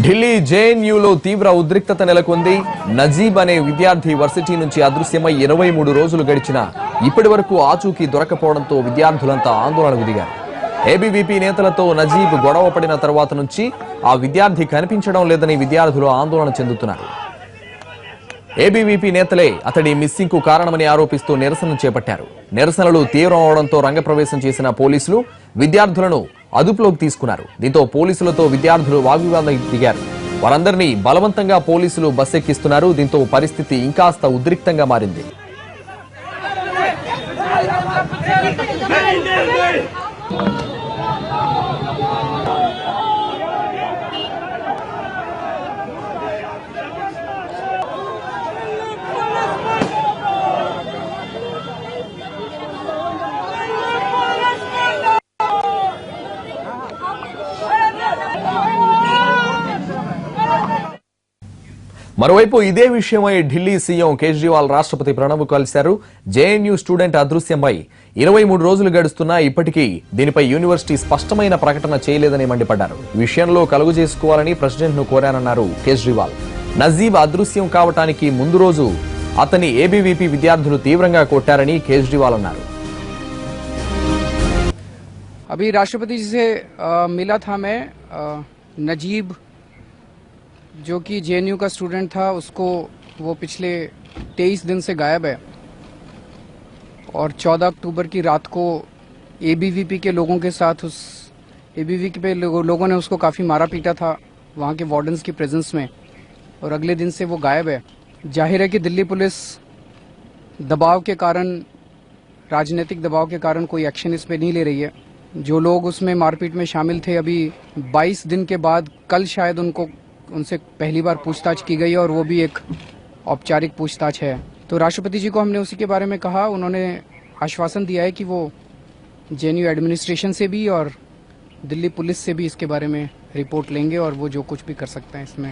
ఢిల్లీ జేఎన్యూలో తీవ్ర ఉద్రిక్తత నెలకొంది. నజీబ్ అనే విద్యార్థి వర్సిటీ నుంచి అదృశ్యమై 23 రోజులు గడిచినా ఇప్పటి వరకు ఆచూకీ దొరకపోవడంతో విద్యార్థులంతా ఆందోళనకు దిగారు. ఏబీవీపీ నేతలతో నజీబ్ గొడవ పడిన తర్వాత నుంచి ఆ విద్యార్థి కనిపించడం లేదని విద్యార్థులు ఆందోళన చెందుతున్నారు. ఏబీవీపీ నేతలే అతడి మిస్సింగ్ కు కారణమని ఆరోపిస్తూ నిరసన చేపట్టారు. నిరసనలు తీవ్రం అవడంతో రంగప్రవేశం చేసిన పోలీసులు విద్యార్థులను అదుపులోకి తీసుకున్నారు. దీంతో పోలీసులతో విద్యార్థులు వాగ్వివాదం దిగారు. వారందరినీ బలవంతంగా పోలీసులు బస్సెక్కిస్తున్నారు. దీంతో పరిస్థితి ఇంకాస్త ఉద్రిక్తంగా మారింది. మరోవైపు ఇదే విషయమై ఢిల్లీ సీఎం కేజ్రీవాల్ రాష్ట్రపతి ప్రణబ్ కలిశారు. జేఎన్యూ స్టూడెంట్ అదృశ్యమై 23 రోజులు గడుస్తున్నా ఇప్పటికీ దీనిపై యూనివర్సిటీ స్పష్టమైన ప్రకటన చేయలేదని మండిపడ్డారు. ఈ విషయంలో కలుగు చేసుకోవాలని ప్రెసిడెంట్ ను కోరానన్నారు కేజ్రీవాల్. నజీబ్ అదృశ్యం కావటానికి ముందు రోజు అతని ఏబీవీపీ విద్యార్థులు తీవ్రంగా కొట్టారని కేజ్రీవాల్ అన్నారు. अभी राष्ट्रपति जी से मिला था मैं नजीब जो कि जेएनयू का स्टूडेंट था, उसको वो पिछले 23 दिन से गायब है और 14 अक्टूबर की रात को एबीवीपी के लोगों के साथ उस एबीवीपी पे लोगों ने उसको काफ़ी मारा पीटा था वहाँ के वार्डन्स की प्रेजेंस में, और अगले दिन से वो गायब है। जाहिर है कि दिल्ली पुलिस दबाव के कारण, राजनीतिक दबाव के कारण कोई एक्शन इस पर नहीं ले रही है। जो लोग उसमें मारपीट में शामिल थे, अभी 22 दिन के बाद कल शायद उनसे पहली बार पूछताछ की गई और वो भी एक औपचारिक पूछताछ है। तो राष्ट्रपति जी को हमने उसी के बारे में कहा। उन्होंने आश्वासन दिया है कि वो जेएनयू एडमिनिस्ट्रेशन से भी और दिल्ली पुलिस से भी इसके बारे में रिपोर्ट लेंगे और वो जो कुछ भी कर सकते हैं इसमें